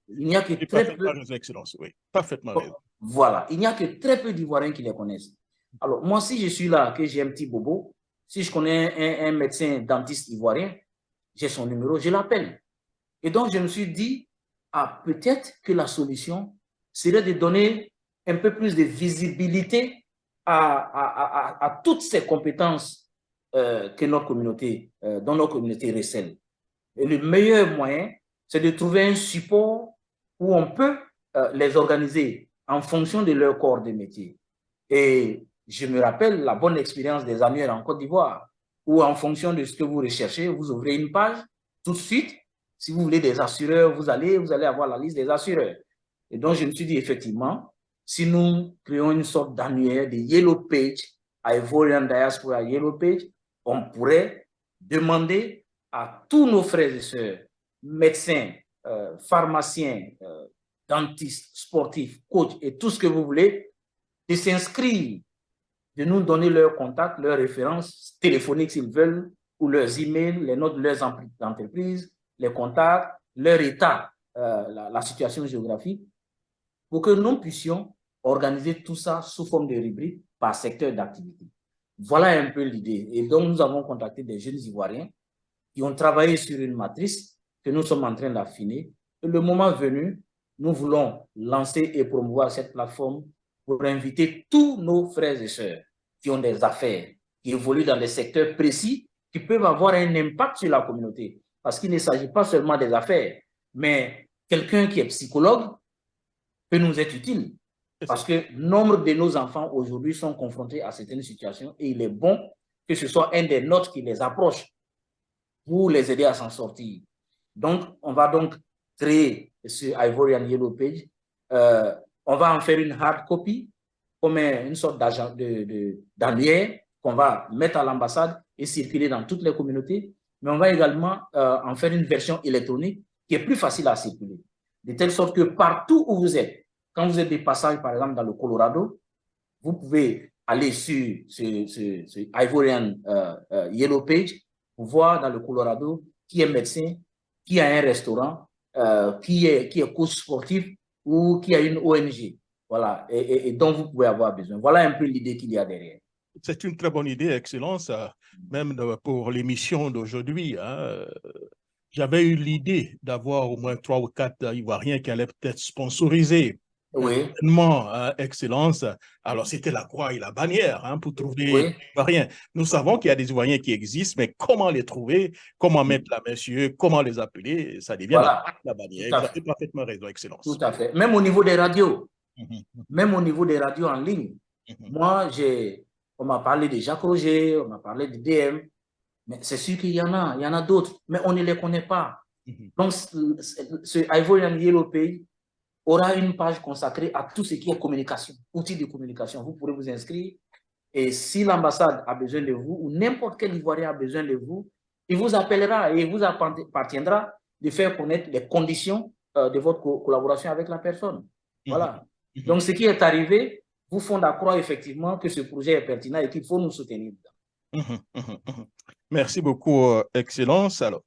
Il n'y a que très peu... Excellence, oui, parfaitement raison. Voilà, il n'y a que très peu d'Ivoiriens qui les connaissent. Alors, moi, si je suis là, que j'ai un petit bobo, si je connais un médecin dentiste ivoirien, j'ai son numéro, je l'appelle. Et donc, je me suis dit, ah, peut-être que la solution serait de donner un peu plus de visibilité à toutes ces compétences que notre communauté, dont notre communauté recèle. Et le meilleur moyen, c'est de trouver un support où on peut les organiser en fonction de leur corps de métier. Et je me rappelle la bonne expérience des annuaires en Côte d'Ivoire, où en fonction de ce que vous recherchez, vous ouvrez une page, tout de suite, si vous voulez des assureurs, vous allez avoir la liste des assureurs. Et donc, je me suis dit, effectivement, si nous créons une sorte d'annuaire, de Yellow Page, Ivorian Diaspora Yellow Page, on pourrait demander à tous nos frères et sœurs, médecins, pharmaciens, dentistes, sportifs, coachs et tout ce que vous voulez, de s'inscrire, de nous donner leurs contacts, leurs références téléphoniques s'ils veulent, ou leurs emails, les notes de leurs entreprises, les contacts, leur état, la situation géographique, pour que nous puissions organiser tout ça sous forme de rubrique par secteur d'activité. Voilà un peu l'idée. Et donc, nous avons contacté des jeunes Ivoiriens qui ont travaillé sur une matrice que nous sommes en train d'affiner. Et le moment venu, nous voulons lancer et promouvoir cette plateforme pour inviter tous nos frères et sœurs qui ont des affaires, qui évoluent dans des secteurs précis, qui peuvent avoir un impact sur la communauté. Parce qu'il ne s'agit pas seulement des affaires, mais quelqu'un qui est psychologue peut nous être utile. Parce que nombre de nos enfants aujourd'hui sont confrontés à certaines situations et il est bon que ce soit un des nôtres qui les approche pour les aider à s'en sortir. Donc, on va donc créer ce Ivorian Yellow Page. On va en faire une hard copy, comme une sorte d'annuaire qu'on va mettre à l'ambassade et circuler dans toutes les communautés. Mais on va également en faire une version électronique qui est plus facile à circuler. De telle sorte que partout où vous êtes, quand vous êtes des passages, par exemple, dans le Colorado, vous pouvez aller sur ce Ivorian Yellow Page pour voir dans le Colorado qui est médecin, qui a un restaurant, qui est coach sportif ou qui a une ONG. Voilà, et dont vous pouvez avoir besoin. Voilà un peu l'idée qu'il y a derrière. C'est une très bonne idée, Excellence, même pour l'émission d'aujourd'hui. Hein. J'avais eu l'idée d'avoir au moins 3 ou 4 Ivoiriens qui allaient peut-être sponsoriser Oui, l'événement, Excellence. Alors, c'était la croix et la bannière hein, pour trouver des oui, Ivoiriens. Nous savons qu'il y a des Ivoiriens qui existent, mais comment les trouver, comment mettre la main sur eux, comment les appeler, ça devient voilà, la tout bannière. à Vous fait, avez parfaitement raison, tout Excellence. à fait. Même au niveau des radios, Mhm, mhm, même au niveau des radios en ligne, mhm, moi, on m'a parlé de Jacques Roger, on m'a parlé de DM, mais c'est sûr qu'il y en a d'autres, mais on ne les connaît pas. mhm. Donc, ce Ivorian Yellow Pay aura une page consacrée à tout ce qui est communication, outils de communication. Vous pourrez vous inscrire et si l'ambassade a besoin de vous ou n'importe quel Ivoirien a besoin de vous, il vous appellera et il vous appartiendra de faire connaître les conditions de votre collaboration avec la personne. Mhm, Voilà. mhm, Donc, ce qui est arrivé vous font croire effectivement que ce projet est pertinent et qu'il faut nous soutenir. mhm, mhm, mhm. Merci beaucoup, Excellence. Alors,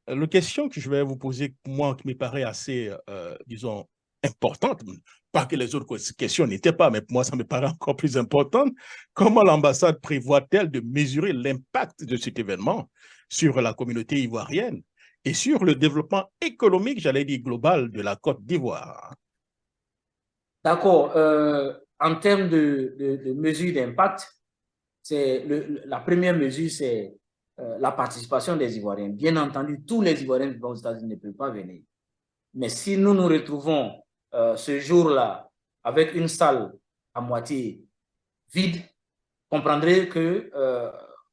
la question que je vais vous poser, moi, qui me paraît assez, disons, importante, pas que les autres questions n'étaient pas, mais pour moi, ça me paraît encore plus importante. Comment l'ambassade prévoit-elle de mesurer l'impact de cet événement sur la communauté ivoirienne et sur le développement économique, j'allais dire, global de la Côte d'Ivoire? D'accord. En termes de mesures d'impact, la première mesure, c'est la participation des Ivoiriens. Bien entendu, tous les Ivoiriens vivant aux États-Unis ne peuvent pas venir. Mais si nous nous retrouvons ce jour-là avec une salle à moitié vide, comprendrez que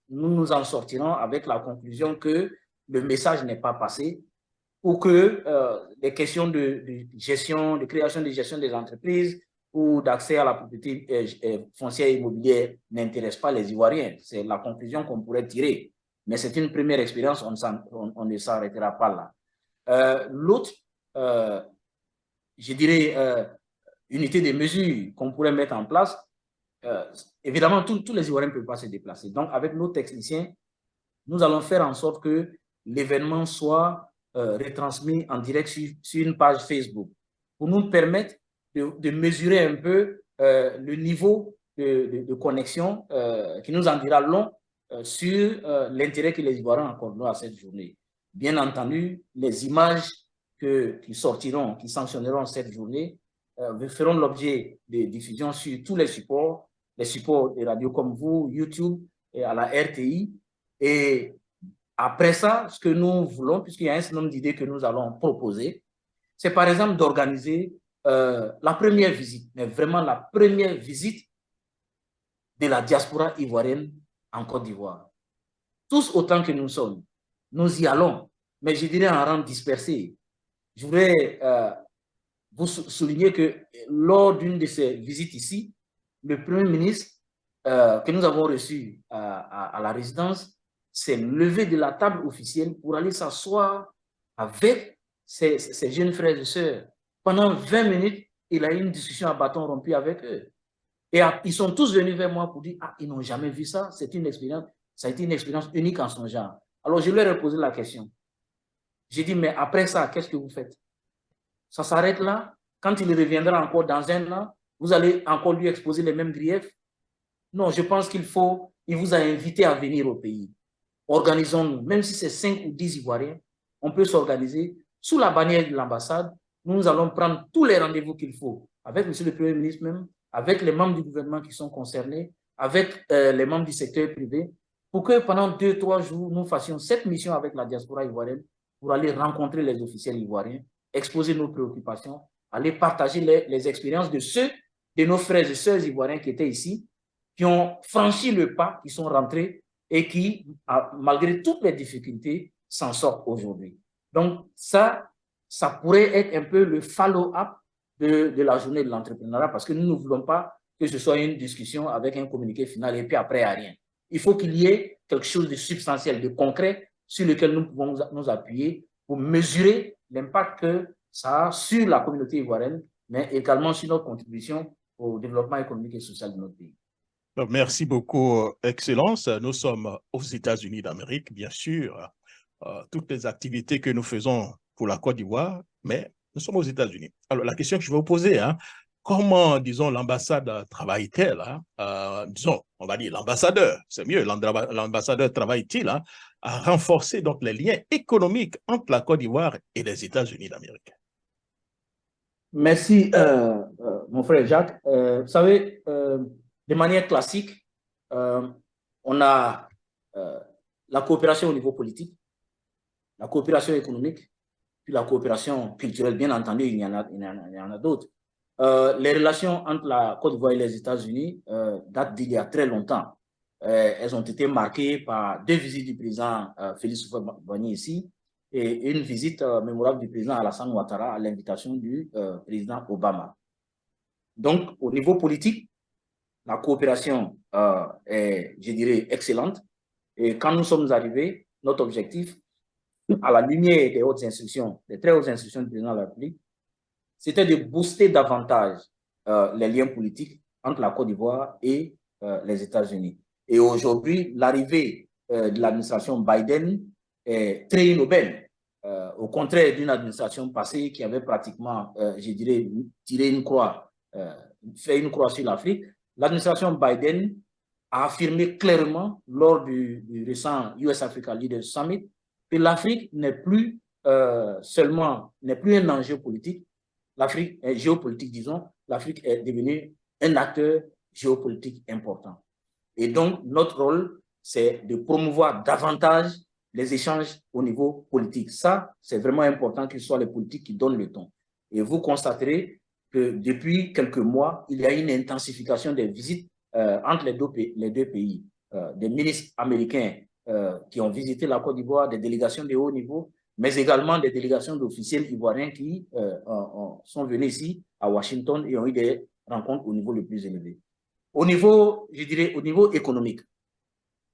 nous nous en sortirons avec la conclusion que le message n'est pas passé ou que les questions de gestion, de création de gestion des entreprises ou d'accès à la propriété foncière et immobilière n'intéressent pas les Ivoiriens. C'est la conclusion qu'on pourrait tirer. Mais c'est une première expérience, on ne s'arrêtera pas là. L'autre, je dirais, unité de mesure qu'on pourrait mettre en place, évidemment, tous les Ivoiriens ne peuvent pas se déplacer. Donc, avec nos techniciens, nous allons faire en sorte que l'événement soit retransmis en direct sur une page Facebook pour nous permettre de mesurer un peu le niveau de connexion qui nous en dira long sur l'intérêt que les Ivoiriens accorderont à cette journée. Bien entendu, les images qui sortiront, qui sanctionneront cette journée, feront l'objet de diffusion sur tous les supports des radios comme vous, YouTube et à la RTI. Et après ça, ce que nous voulons, puisqu'il y a un certain nombre d'idées que nous allons proposer, c'est par exemple d'organiser la première visite, mais vraiment la première visite de la diaspora ivoirienne en Côte d'Ivoire. Tous autant que nous sommes, nous y allons, mais je dirais en rang dispersé. Je voudrais vous souligner que lors d'une de ces visites ici, le Premier ministre que nous avons reçu à la résidence s'est levé de la table officielle pour aller s'asseoir avec ses jeunes frères et sœurs. Pendant 20 minutes, il a eu une discussion à bâton rompu avec eux. Et ils sont tous venus vers moi pour dire, ah, ils n'ont jamais vu ça. C'est une expérience, ça a été une expérience unique en son genre. Alors, je leur ai posé la question. J'ai dit, mais après ça, qu'est-ce que vous faites? Ça s'arrête là. Quand il reviendra encore dans un an, vous allez encore lui exposer les mêmes griefs. Non, je pense il vous a invité à venir au pays. Organisons-nous, même si c'est 5 ou 10 Ivoiriens, on peut s'organiser sous la bannière de l'ambassade. Nous allons prendre tous les rendez-vous qu'il faut, avec M. le Premier ministre même, avec les membres du gouvernement qui sont concernés, avec les membres du secteur privé, pour que pendant 2-3 jours, nous fassions cette mission avec la diaspora ivoirienne pour aller rencontrer les officiels ivoiriens, exposer nos préoccupations, aller partager les expériences de nos frères et sœurs ivoiriens qui étaient ici, qui ont franchi le pas, qui sont rentrés et qui, malgré toutes les difficultés, s'en sortent aujourd'hui. Donc, ça pourrait être un peu le follow-up de la journée de l'entrepreneuriat parce que nous ne voulons pas que ce soit une discussion avec un communiqué final et puis après, il n'y a rien. Il faut qu'il y ait quelque chose de substantiel, de concret sur lequel nous pouvons nous appuyer pour mesurer l'impact que ça a sur la communauté ivoirienne, mais également sur notre contribution au développement économique et social de notre pays. Merci beaucoup, Excellence. Nous sommes aux États-Unis d'Amérique, bien sûr. Toutes les activités que nous faisons pour la Côte d'Ivoire, mais nous sommes aux États-Unis. Alors, la question que je vais vous poser, hein, comment, disons, l'ambassade travaille-t-elle, hein, disons, on va dire l'ambassadeur, c'est mieux, l'ambassadeur travaille-t-il, hein, à renforcer donc les liens économiques entre la Côte d'Ivoire et les États-Unis d'Amérique? Merci, mon frère Jacques. Vous savez, de manière classique, on a la coopération au niveau politique, la coopération économique, puis la coopération culturelle. Bien entendu, il y en a d'autres. Les relations entre la Côte d'Ivoire et les États-Unis datent d'il y a très longtemps. Elles ont été marquées par 2 visites du président Félix Houphouët-Boigny ici et une visite mémorable du président Alassane Ouattara à l'invitation du président Obama. Donc, au niveau politique, la coopération est, je dirais, excellente. Et quand nous sommes arrivés, notre objectif, à la lumière des hautes instructions, des très hautes instructions du président de la République, c'était de booster davantage les liens politiques entre la Côte d'Ivoire et les États-Unis. Et aujourd'hui, l'arrivée de l'administration Biden est très innovaine, au contraire d'une administration passée qui avait pratiquement, je dirais, tiré une croix, fait une croix sur l'Afrique. L'administration Biden a affirmé clairement lors du récent US-Africa Leaders Summit que l'Afrique n'est plus n'est plus un enjeu politique. L'Afrique est géopolitique, disons, l'Afrique est devenue un acteur géopolitique important. Et donc, notre rôle, c'est de promouvoir davantage les échanges au niveau politique. Ça, c'est vraiment important que ce soit les politiques qui donnent le ton. Et vous constaterez que depuis quelques mois, il y a une intensification des visites entre les deux pays. Des ministres américains qui ont visité la Côte d'Ivoire, des délégations de haut niveau, mais également des délégations d'officiels ivoiriens qui sont venus ici à Washington et ont eu des rencontres au niveau le plus élevé. Au niveau, je dirais, au niveau économique,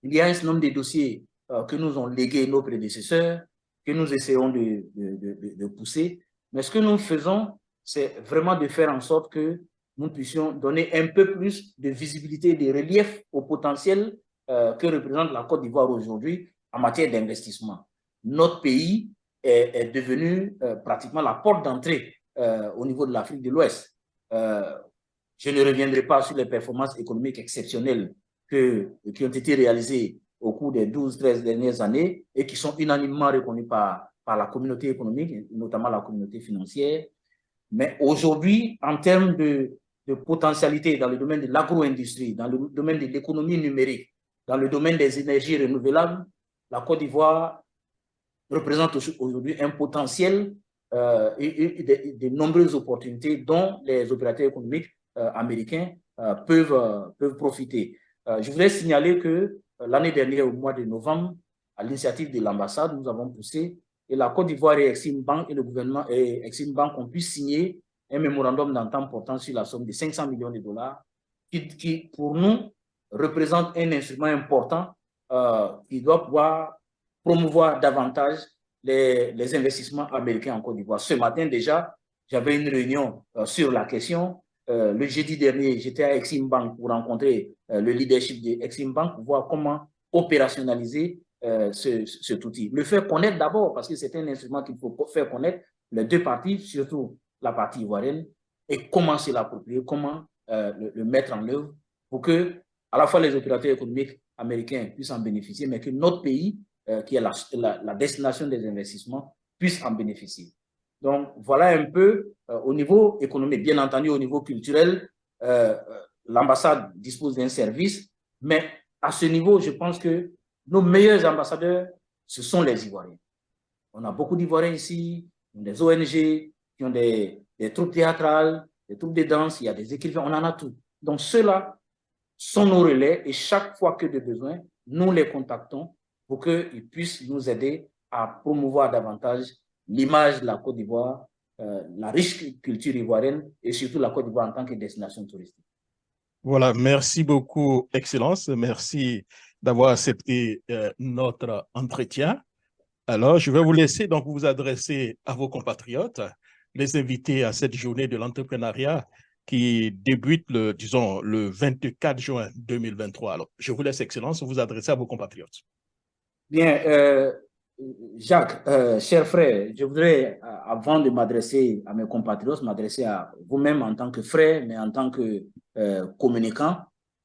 il y a un certain nombre de dossiers que nous ont légués nos prédécesseurs, que nous essayons de pousser. Mais ce que nous faisons, c'est vraiment de faire en sorte que nous puissions donner un peu plus de visibilité et de relief au potentiel que représente la Côte d'Ivoire aujourd'hui en matière d'investissement. Notre pays est devenu pratiquement la porte d'entrée au niveau de l'Afrique de l'Ouest. Je ne reviendrai pas sur les performances économiques exceptionnelles qui ont été réalisées au cours des 12-13 dernières années et qui sont unanimement reconnues par la communauté économique, notamment la communauté financière. Mais aujourd'hui, en termes de potentialité dans le domaine de l'agro-industrie, dans le domaine de l'économie numérique, dans le domaine des énergies renouvelables, la Côte d'Ivoire représente aujourd'hui un potentiel et de nombreuses opportunités dont les opérateurs économiques américains peuvent profiter. Je voudrais signaler que l'année dernière, au mois de novembre, à l'initiative de l'ambassade, nous avons poussé et la Côte d'Ivoire et Exim Bank et le gouvernement et Exim Bank ont pu signer un mémorandum d'entente portant sur la somme de 500 millions de dollars qui pour nous, représente un instrument important qui doit pouvoir promouvoir davantage les investissements américains en Côte d'Ivoire. Ce matin déjà, j'avais une réunion sur la question. Le jeudi dernier, j'étais à Exim Bank pour rencontrer le leadership de Exim Bank pour voir comment opérationnaliser cet outil. Le faire connaître d'abord, parce que c'est un instrument qu'il faut faire connaître les deux parties, surtout la partie ivoirienne, et comment se l'approprier, comment le mettre en œuvre pour que à la fois les opérateurs économiques américains puissent en bénéficier, mais que notre pays, qui est la destination des investissements, puisse en bénéficier. Donc, voilà un peu au niveau économique. Bien entendu, au niveau culturel, l'ambassade dispose d'un service, mais à ce niveau, je pense que nos meilleurs ambassadeurs, ce sont les Ivoiriens. On a beaucoup d'Ivoiriens ici, des ONG, qui ont des troupes théâtrales, des troupes de danse, il y a des écrivains, on en a tout. Donc, ceux-là sont nos relais et chaque fois que de besoin, nous les contactons pour qu'ils puissent nous aider à promouvoir davantage l'image de la Côte d'Ivoire, la riche culture ivoirienne et surtout la Côte d'Ivoire en tant que destination touristique. Voilà, merci beaucoup, Excellence. Merci d'avoir accepté notre entretien. Alors, je vais vous laisser donc vous adresser à vos compatriotes, les inviter à cette journée de l'entrepreneuriat qui débute, disons, le 24 juin 2023. Alors, je vous laisse, Excellence, vous adresser à vos compatriotes. Bien, Jacques, cher frère, je voudrais, avant de m'adresser à mes compatriotes, m'adresser à vous-même en tant que frère, mais en tant que communicant,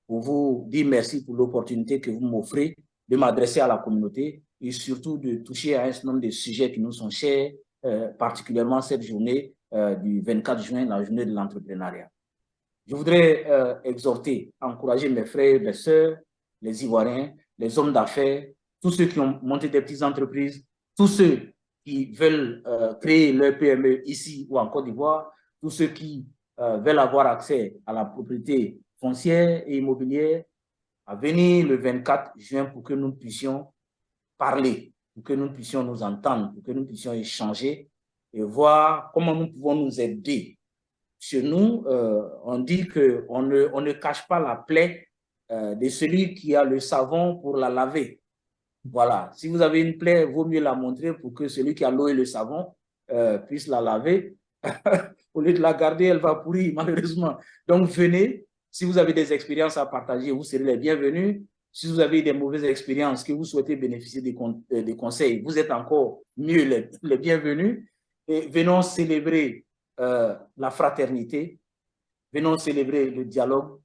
pour vous dire merci pour l'opportunité que vous m'offrez de m'adresser à la communauté et surtout de toucher à un certain nombre de sujets qui nous sont chers, particulièrement cette journée du 24 juin, la journée de l'entrepreneuriat. Je voudrais exhorter, encourager mes frères, mes sœurs, les Ivoiriens, les hommes d'affaires, tous ceux qui ont monté des petites entreprises, tous ceux qui veulent créer leur PME ici ou en Côte d'Ivoire, tous ceux qui veulent avoir accès à la propriété foncière et immobilière, à venir le 24 juin pour que nous puissions parler, pour que nous puissions nous entendre, pour que nous puissions échanger et voir comment nous pouvons nous aider. Chez nous, on dit qu'on ne cache pas la plaie de celui qui a le savon pour la laver. Voilà, si vous avez une plaie, il vaut mieux la montrer pour que celui qui a l'eau et le savon puisse la laver. Au lieu de la garder, elle va pourrir, malheureusement. Donc, venez. Si vous avez des expériences à partager, vous serez les bienvenus. Si vous avez des mauvaises expériences, que vous souhaitez bénéficier des conseils, vous êtes encore mieux les bienvenus. Et venons célébrer la fraternité, venons célébrer le dialogue,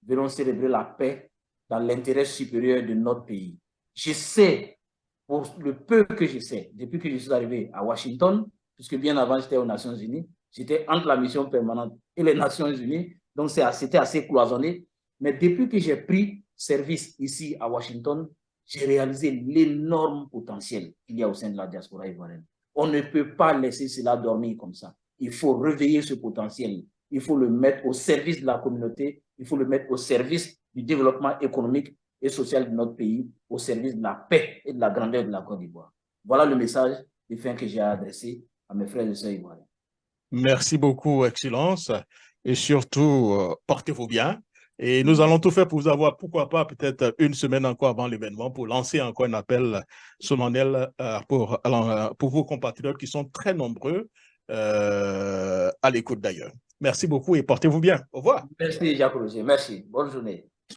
venons célébrer la paix dans l'intérêt supérieur de notre pays. Je sais, pour le peu que je sais, depuis que je suis arrivé à Washington, puisque bien avant j'étais aux Nations Unies, j'étais entre la mission permanente et les Nations Unies, donc c'était assez cloisonné. Mais depuis que j'ai pris service ici à Washington, j'ai réalisé l'énorme potentiel qu'il y a au sein de la diaspora ivoirienne. On ne peut pas laisser cela dormir comme ça. Il faut réveiller ce potentiel. Il faut le mettre au service de la communauté. Il faut le mettre au service du développement économique et social de notre pays, au service de la paix et de la grandeur de la Côte d'Ivoire. Voilà le message de fin que j'ai adressé à mes frères et sœurs ivoiriens. Merci beaucoup, Excellence. Et surtout, portez-vous bien. Et nous allons tout faire pour vous avoir, pourquoi pas, peut-être une semaine encore avant l'événement, pour lancer encore un appel solennel pour vos compatriotes qui sont très nombreux à l'écoute d'ailleurs. Merci beaucoup et portez-vous bien. Au revoir. Merci, Jacques Roger. Merci. Bonne journée.